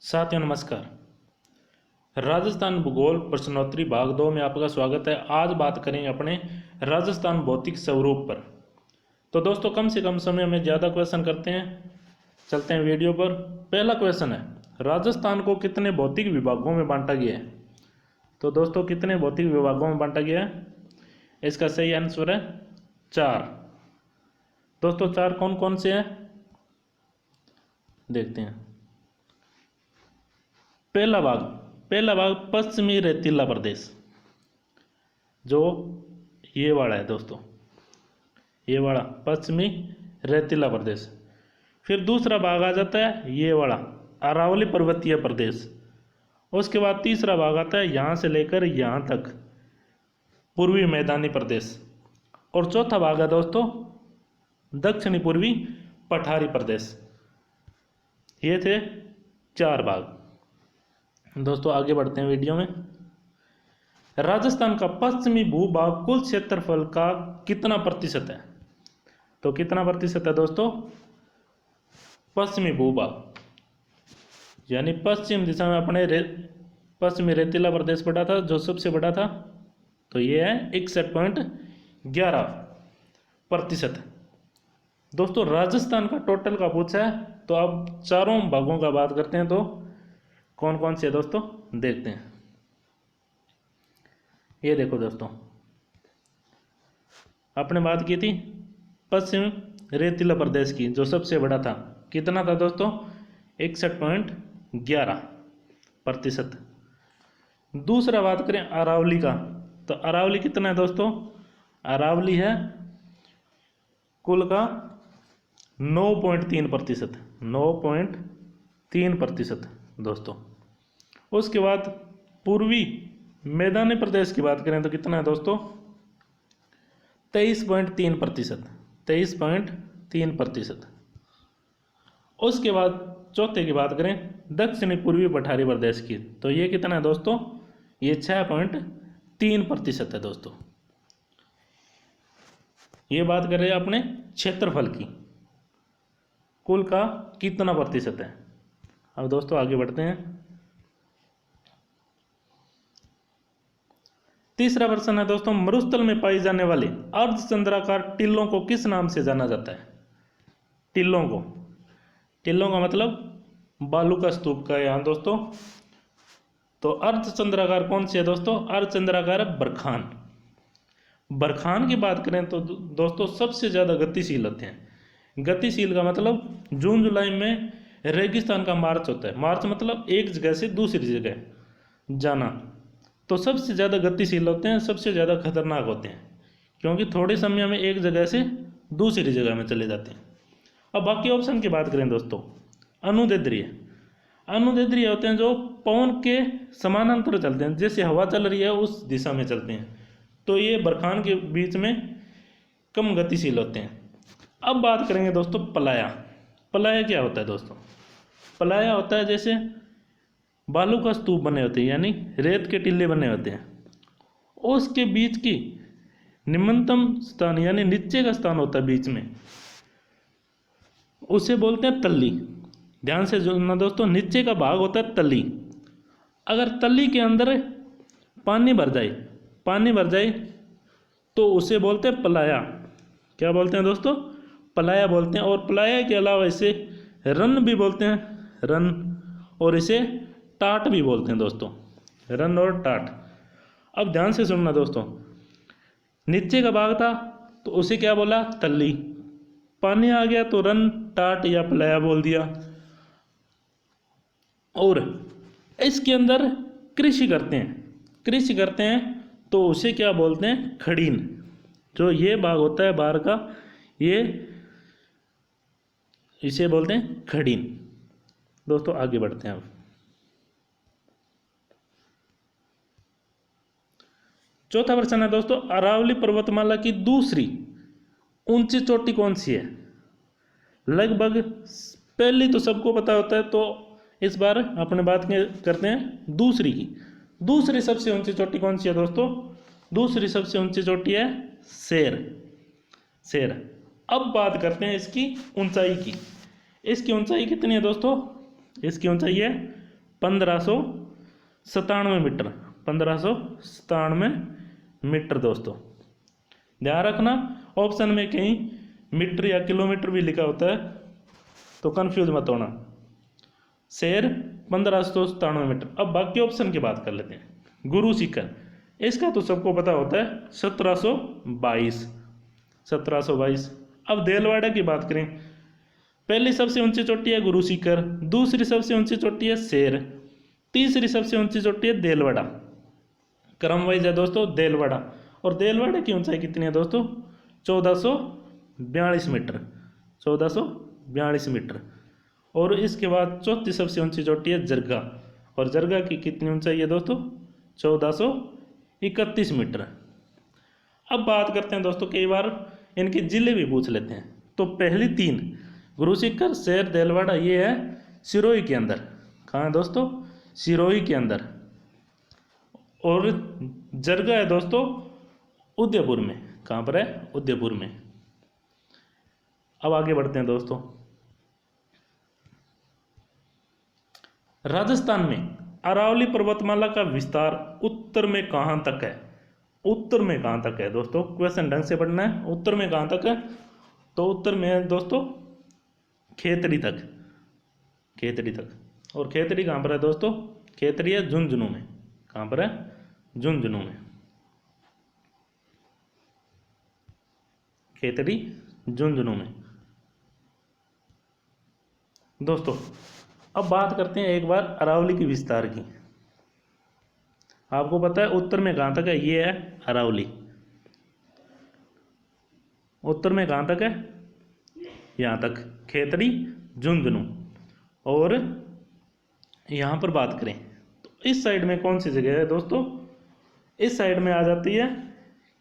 साथियों नमस्कार। राजस्थान भूगोल प्रश्नोत्तरी भाग 2 में आपका स्वागत है। आज बात करेंगे अपने राजस्थान भौतिक स्वरूप पर। तो दोस्तों कम से कम समय में ज़्यादा क्वेश्चन करते हैं, चलते हैं वीडियो पर। पहला क्वेश्चन है, राजस्थान को कितने भौतिक विभागों में बांटा गया है? तो दोस्तों कितने भौतिक विभागों में बांटा गया है? इसका सही आंसर है 4। दोस्तों 4 कौन कौन से हैं देखते हैं। पहला भाग पश्चिमी रेतीला प्रदेश, जो ये वाला है दोस्तों, ये वाला पश्चिमी रेतीला प्रदेश। फिर दूसरा भाग आ जाता है ये वाला अरावली पर्वतीय प्रदेश। उसके बाद तीसरा भाग आता है यहाँ से लेकर यहाँ तक पूर्वी मैदानी प्रदेश। और चौथा भाग है दोस्तों दक्षिणी पूर्वी पठारी प्रदेश। ये थे 4 भाग। दोस्तों आगे बढ़ते हैं वीडियो में। राजस्थान का पश्चिमी भूभाग कुल क्षेत्रफल का कितना प्रतिशत है? तो कितना प्रतिशत है दोस्तों? पश्चिमी भूभाग यानी पश्चिम दिशा में अपने पश्चिमी रेतीला प्रदेश पड़ा था, जो सबसे बड़ा था। तो ये है 61.11%। दोस्तों राजस्थान का टोटल का पूछा है, तो अब चारों भागों का बात करते हैं। तो कौन कौन से दोस्तों देखते हैं। ये देखो दोस्तों, आपने बात की थी पश्चिम रेतीला प्रदेश की, जो सबसे बड़ा था। कितना था दोस्तों? 61.11%। दूसरा बात करें अरावली का, तो अरावली कितना है दोस्तों? अरावली है कुल का 9.3%, 9.3% दोस्तों। उसके बाद पूर्वी मैदानी प्रदेश की बात करें तो कितना है दोस्तों? 23.3%, 23.3%। उसके बाद चौथे की बात करें दक्षिणी पूर्वी पठारी प्रदेश की, तो ये कितना है दोस्तों? ये 6.3% है दोस्तों। ये बात कर रहे हैं अपने क्षेत्रफल की, कुल का कितना प्रतिशत है। अब दोस्तों आगे बढ़ते हैं। तीसरा प्रश्न है दोस्तों, मरुस्थल में पाई जाने वाली अर्धचंद्राकार टिल्लों को किस नाम से जाना जाता है? टिल्लों का मतलब बालू का स्तूप का यहाँ दोस्तों। तो अर्धचंद्राकार कौन सी है दोस्तों? अर्धचंद्राकार है बरखान। बरखान की बात करें तो दोस्तों सबसे ज़्यादा गतिशील होते हैं। गतिशील का मतलब जून जुलाई में रेगिस्तान का मार्च होता है। मार्च मतलब एक जगह से दूसरी जगह जाना। तो सबसे ज़्यादा गतिशील होते हैं, सबसे ज़्यादा खतरनाक होते हैं, क्योंकि थोड़े समय में एक जगह से दूसरी जगह में चले जाते हैं। अब बाकी ऑप्शन की बात करें दोस्तों, अनुदैर्ध्य होते हैं जो पवन के समानांतर चलते हैं, जैसे हवा चल रही है उस दिशा में चलते हैं। तो ये बरखान के बीच में कम गतिशील होते हैं। अब बात करेंगे दोस्तों पलाया। पलाया क्या होता है दोस्तों? पलाया होता है जैसे बालू का स्तूप बने होते हैं, यानी रेत के टिल्ले बने होते हैं, उसके बीच की निम्नतम स्थान यानी नीचे का स्थान होता है बीच में, उसे बोलते हैं तल्ली। ध्यान से सुनना दोस्तों, नीचे का भाग होता है तल्ली। अगर तल्ली के अंदर पानी भर जाए तो उसे बोलते हैं पलाया। क्या बोलते हैं दोस्तों? पलाया बोलते हैं। और पलाया के अलावा इसे रन भी बोलते हैं, रन, और इसे टाट भी बोलते हैं दोस्तों, रन और टाट। अब ध्यान से सुनना दोस्तों, नीचे का भाग था तो उसे क्या बोला? तल्ली। पानी आ गया तो रन, टाट या पलाया बोल दिया। और इसके अंदर कृषि करते हैं तो उसे क्या बोलते हैं? खड़ीन। जो ये भाग होता है बाहर का, इसे बोलते हैं खड़ीन। दोस्तों आगे बढ़ते हैं। अब चौथा प्रश्न है दोस्तों, अरावली पर्वतमाला की दूसरी ऊंची चोटी कौन सी है? लगभग पहली तो सबको पता होता है, तो इस बार अपने बात करते हैं दूसरी की। दूसरी सबसे ऊंची चोटी कौन सी है दोस्तों? दूसरी सबसे ऊंची चोटी है शेर। अब बात करते हैं इसकी ऊंचाई की। इसकी ऊंचाई कितनी है दोस्तों? इसकी ऊंचाई है 1597 मीटर, 1597 मीटर दोस्तों। ध्यान रखना ऑप्शन में कहीं मीटर या किलोमीटर भी लिखा होता है तो कंफ्यूज मत होना। शेर 1597 मीटर। अब बाकी ऑप्शन की बात कर लेते हैं। गुरु शिखर, इसका तो सबको पता होता है 1722, 1722। अब देलवाड़ा की बात करें, पहली सबसे ऊंची चोटी है गुरु शिखर, दूसरी सबसे ऊंची चोटी है शेर, तीसरी सबसे ऊंची चोटी है देलवाड़ा। क्रम वाइज है दोस्तों देलवाड़ा। और देलवाड़ा की ऊंचाई कितनी है दोस्तों? 1442 मीटर, 1442 मीटर। और इसके बाद चौथी सबसे ऊंची चोटी है जरगा, और जरगा की कितनी ऊंचाई है दोस्तों? 1431 मीटर। अब बात करते हैं दोस्तों, कई बार इनके जिले भी पूछ लेते हैं। तो पहली तीन गुरु शिखर, शेर, देलवाड़ा, ये है सिरोही के अंदर। कहाँ है दोस्तों? सिरोही के अंदर। और जरगा है दोस्तों उदयपुर में। कहाँ पर है? उदयपुर में। अब आगे बढ़ते हैं दोस्तों। राजस्थान में अरावली पर्वतमाला का विस्तार उत्तर में कहाँ तक है? उत्तर में कहाँ तक है दोस्तों? क्वेश्चन ढंग से पढ़ना है। उत्तर में कहाँ तक है? तो उत्तर में है दोस्तों खेतड़ी तक, खेतड़ी तक। और खेतड़ी कहाँ पर है दोस्तों? खेतड़ी है झुंझुनू में। कहाँ पर है? झुंझुनू में। खेतड़ी झुंझुनू में दोस्तों। अब बात करते हैं एक बार अरावली की विस्तार की। आपको पता है उत्तर में कहाँ तक है? ये है अरावली। उत्तर में कहाँ तक है? यहाँ तक, खेतड़ी झुंझुनू। और यहाँ पर बात करें तो इस साइड में कौन सी जगह है दोस्तों? इस साइड में आ जाती है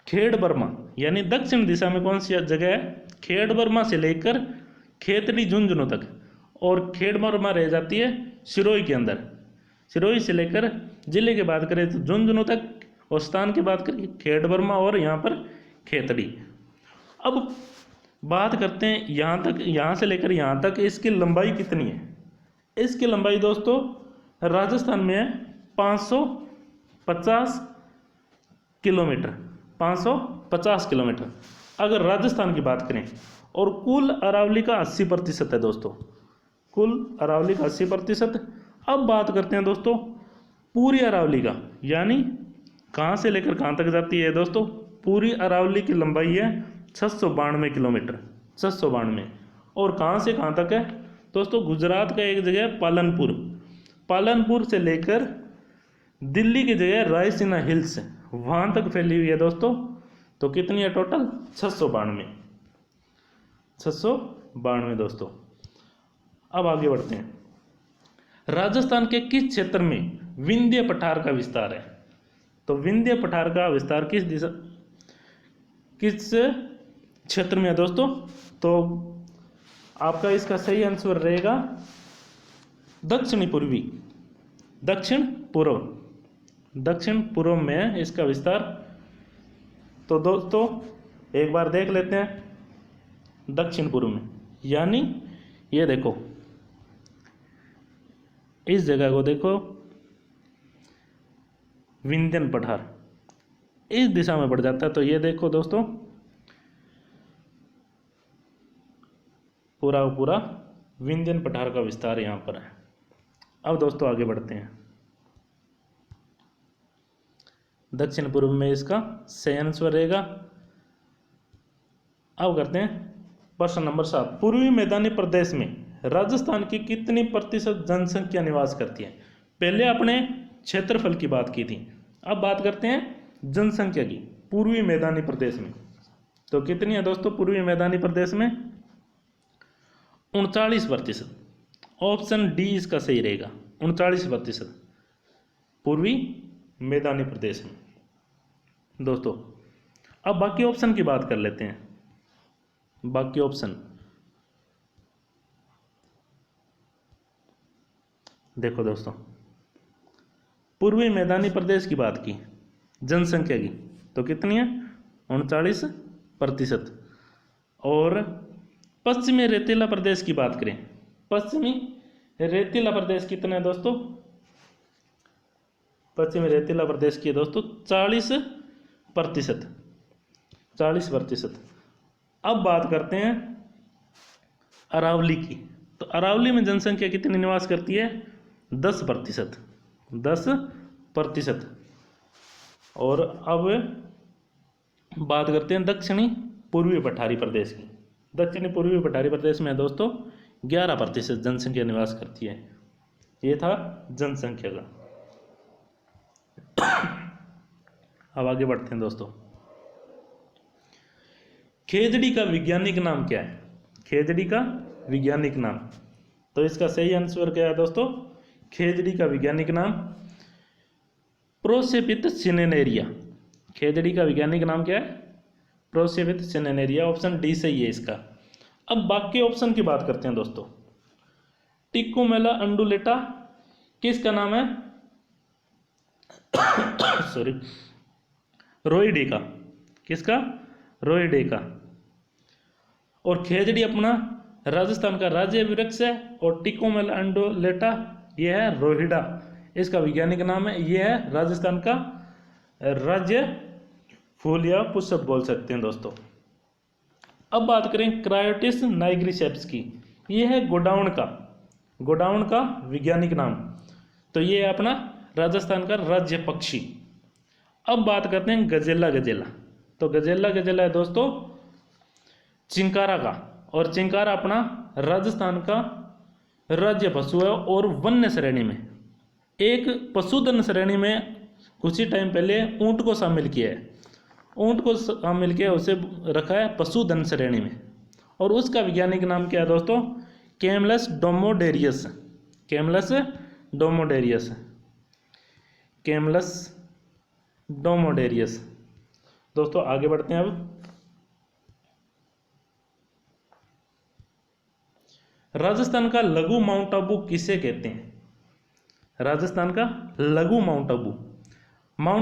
खेड़ बर्मा, यानी दक्षिण दिशा में कौन सी जगह है? खेड़ बर्मा से लेकर खेतड़ी झुंझुनू तक। और खेड़ बर्मा रह जाती है सिरोही के अंदर। सिरोही से लेकर जिले की बात करें तो झुंझुनू तक, और स्थान की बात करें खेड़ बर्मा और यहाँ पर खेतड़ी। अब बात करते हैं यहाँ तक, यहाँ से लेकर यहाँ तक इसकी लंबाई कितनी है? इसकी लंबाई दोस्तों राजस्थान में है 550 किलोमीटर, 550 किलोमीटर अगर राजस्थान की बात करें। और कुल अरावली का 80% है दोस्तों, कुल अरावली का 80%। अब बात करते हैं दोस्तों पूरी अरावली का, यानी कहाँ से लेकर कहाँ तक जाती है दोस्तों? पूरी अरावली की लंबाई है 692 किलोमीटर, 692। और कहाँ से कहाँ तक है दोस्तों? गुजरात का एक जगह है पालनपुर, पालनपुर से लेकर दिल्ली की जगह रायसीना हिल्स, वहाँ तक फैली हुई है दोस्तों। तो कितनी है टोटल? 692, 692 दोस्तों। अब आगे बढ़ते हैं। राजस्थान के किस क्षेत्र में विंध्य पठार का विस्तार है? तो विंध्य पठार का विस्तार किस दिशा, किस क्षेत्र में है दोस्तों? तो आपका इसका सही आंसर रहेगा दक्षिणी पूर्वी, दक्षिण पूर्व, दक्षिण पूर्व में है इसका विस्तार। तो दोस्तों एक बार देख लेते हैं दक्षिण पूर्व में, यानी ये देखो, इस जगह को देखो, विंध्यन पठार इस दिशा में बढ़ जाता है। तो ये देखो दोस्तों पूरा पूरा विंध्यन पठार का विस्तार यहाँ पर है। अब दोस्तों आगे बढ़ते हैं। दक्षिण पूर्व में इसका सही आंसर रहेगा। अब करते हैं प्रश्न नंबर 7। पूर्वी मैदानी प्रदेश में राजस्थान की कितनी प्रतिशत जनसंख्या निवास करती है? पहले अपने क्षेत्रफल की बात की थी, अब बात करते हैं जनसंख्या की। पूर्वी मैदानी प्रदेश में तो कितनी है दोस्तों? पूर्वी मैदानी प्रदेश में 39%। ऑप्शन डी इसका सही रहेगा, 39% पूर्वी मैदानी प्रदेश में दोस्तों। अब बाकी ऑप्शन की बात कर लेते हैं। बाकी ऑप्शन देखो दोस्तों, पूर्वी मैदानी प्रदेश की बात की जनसंख्या की तो कितनी है? 39%। और पश्चिमी रेतीला प्रदेश की बात करें, पश्चिमी रेतीला प्रदेश कितना है दोस्तों? पश्चिमी रेतीला प्रदेश की है दोस्तों 40%। 40%। अब बात करते हैं अरावली की। तो अरावली में जनसंख्या कितनी निवास करती है? 10%। 10%। और अब बात करते हैं दक्षिणी पूर्वी पठारी प्रदेश की। दक्षिणी पूर्वी पठारी प्रदेश में दोस्तों 11% जनसंख्या निवास करती है। ये था जनसंख्या का। अब आगे बढ़ते हैं दोस्तों। खेजड़ी का वैज्ञानिक नाम क्या है? खेजड़ी का वैज्ञानिक नाम, तो इसका सही आंसर क्या है दोस्तों? खेजड़ी का वैज्ञानिक नाम प्रोसेपिस सिनेनेरिया। खेजड़ी का वैज्ञानिक नाम क्या है? प्रोसेपिस सिनेनेरिया। ऑप्शन डी सही है इसका। अब बाकी ऑप्शन की बात करते हैं दोस्तों। टिकोमेला अंडुलेटा किसका नाम है? सॉरी, रोइडे का। किसका? रोइडे का। और खेजड़ी अपना राजस्थान का राज्य वृक्ष है, और टिकोमेला अंडुलेटा यह है रोहिडा, इसका वैज्ञानिक नाम है। यह है राजस्थान का राज्य फूल या पुष्प बोल सकते हैं दोस्तों। अब बात करें क्रायोटिस नाइग्रिसेप्स की। यह है गोडाउन का वैज्ञानिक नाम। तो ये है अपना राजस्थान का राज्य पक्षी। अब बात करते हैं गजेला। तो गजेला है दोस्तों चिंकारा का, और चिंकारा अपना राजस्थान का राज्य पशु है। और वन्य श्रेणी में, एक पशुधन श्रेणी में कुछ ही टाइम पहले ऊंट को शामिल किया है। ऊंट को शामिल किया, उसे रखा है पशुधन श्रेणी में। और उसका वैज्ञानिक नाम क्या है दोस्तों? कैमलस डोमोडेरियस। कैमलस डोमोडेरियस। दोस्तों आगे बढ़ते हैं। अब राजस्थान का लघु माउंट आबू किसे कहते हैं? राजस्थान का लघु माउंट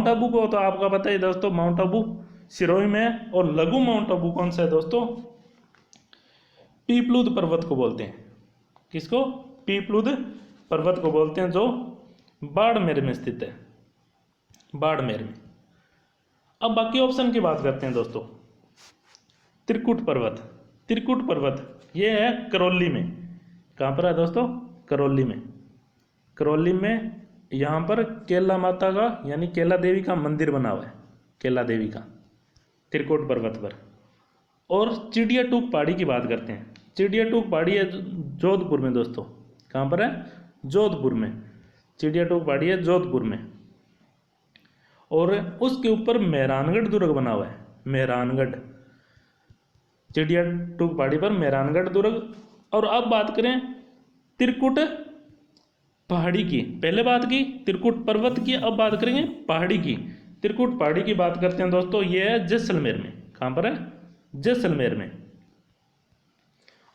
आबू को तो आपका पता है दोस्तों, माउंट आबू सिरोही में है। और लघु माउंट आबू कौन सा है दोस्तों? पीपलूद पर्वत को बोलते हैं। किसको? पीपलूद पर्वत को बोलते हैं, जो बाड़मेर में स्थित है। बाड़मेर में। अब बाकी ऑप्शन की बात करते हैं दोस्तों। त्रिकुट पर्वत ये है करौली में। कहाँ पर है दोस्तों? करौली में। यहाँ पर केला माता का यानी केला देवी का मंदिर बना हुआ है। केला देवी का त्रिकुट पर्वत पर। और चिड़िया टूक पहाड़ी की बात करते हैं। चिड़िया टूक पहाड़ी है जोधपुर में दोस्तों। कहाँ पर है? जोधपुर में। चिड़िया टूक पहाड़ी है जोधपुर में। और उसके ऊपर मेहरानगढ़ दुर्ग बना हुआ है। मेहरानगढ़, चिड़िया टूक पहाड़ी पर मेहरानगढ़ दुर्ग। और अब बात करें त्रिकुट पहाड़ी की। पहले बात की त्रिकुट पर्वत की, अब बात करेंगे पहाड़ी की। त्रिकुट पहाड़ी की बात करते हैं दोस्तों, यह है जैसलमेर में। कहाँ पर है? जैसलमेर में।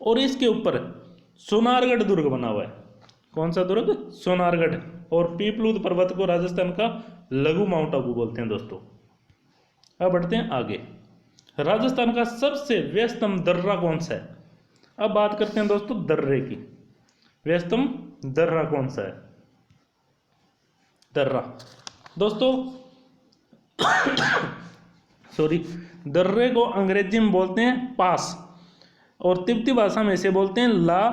और इसके ऊपर सोनारगढ़ दुर्ग बना हुआ है। कौन सा दुर्ग? सोनारगढ़। और पीपलूद पर्वत को राजस्थान का लघु माउंट आबू बोलते हैं दोस्तों। अब बढ़ते हैं आगे। राजस्थान का सबसे व्यस्तम दर्रा कौन सा है? अब बात करते हैं दोस्तों दर्रे की। व्यस्तम दर्रा कौन सा है? दर्रा दोस्तों सॉरी, दर्रे को अंग्रेजी में बोलते हैं पास, और तिब्बती भाषा में इसे बोलते हैं ला,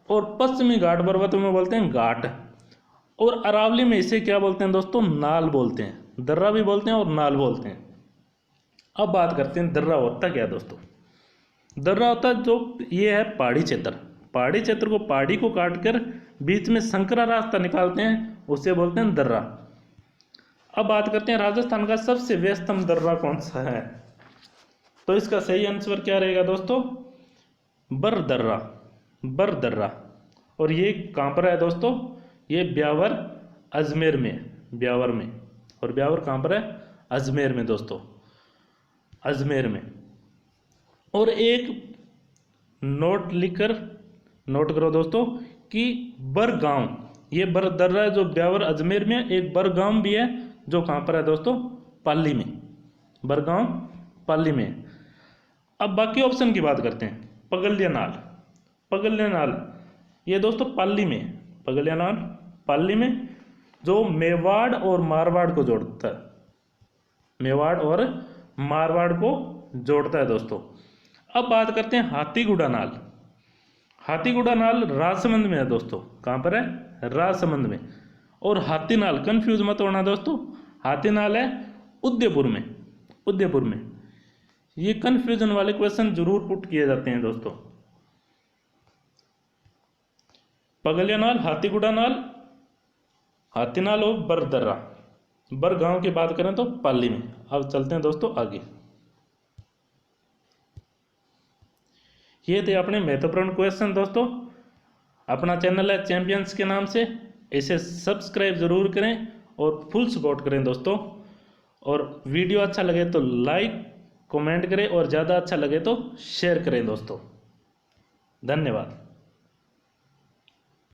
और पश्चिमी घाट पर्वतों में बोलते हैं घाट, और अरावली में इसे क्या बोलते हैं दोस्तों? नाल बोलते हैं। दर्रा भी बोलते हैं और नाल बोलते हैं। अब बात करते हैं दर्रा होता क्या है दोस्तों? दर्रा होता है जो ये है पहाड़ी क्षेत्र को, पहाड़ी को काट कर बीच में संकरा रास्ता निकालते हैं, उसे बोलते हैं दर्रा। अब बात करते हैं राजस्थान का सबसे व्यस्तम दर्रा कौन सा है? तो इसका सही आंसर क्या रहेगा दोस्तों? बर दर्रा। और ये कहाँ पर है दोस्तों? ये ब्यावर अजमेर में, ब्यावर में। और ब्यावर कहाँ पर है? अजमेर में दोस्तों, अजमेर में। और एक नोट करो दोस्तों कि बरगांव, ये बर दर्रा है जो ब्यावर अजमेर में। एक बरगांव भी है जो कहाँ पर है दोस्तों? पाली में। बरगांव पाली में। अब बाकी ऑप्शन की बात करते हैं। पगल्यानाल ये दोस्तों पाली में। पगल्यानाल पाली में। जो मेवाड़ और मारवाड़ को जोड़ता है, मेवाड़ और मारवाड़ को जोड़ता है दोस्तों। अब बात करते हैं हाथीगुड़ा नाल। हाथीगुड़ा नाल राजसमंद में है दोस्तों। कहाँ पर है? राजसमंद में। और हाथीनाल, कंफ्यूज मत होना दोस्तों, हाथीनाल है उदयपुर में, उदयपुर में। ये कंफ्यूजन वाले क्वेश्चन जरूर पुट किए जाते हैं दोस्तों। पगलिया नाल, हाथीगुड़ा नाल, हाथीनाल और बरदर्रा। बर गांव की बात करें तो पाली में। अब चलते हैं दोस्तों आगे। ये थे अपने महत्वपूर्ण क्वेश्चन दोस्तों। अपना चैनल है चैंपियंस के नाम से, इसे सब्सक्राइब जरूर करें और फुल सपोर्ट करें दोस्तों। और वीडियो अच्छा लगे तो लाइक कमेंट करें और ज़्यादा अच्छा लगे तो शेयर करें दोस्तों। धन्यवाद।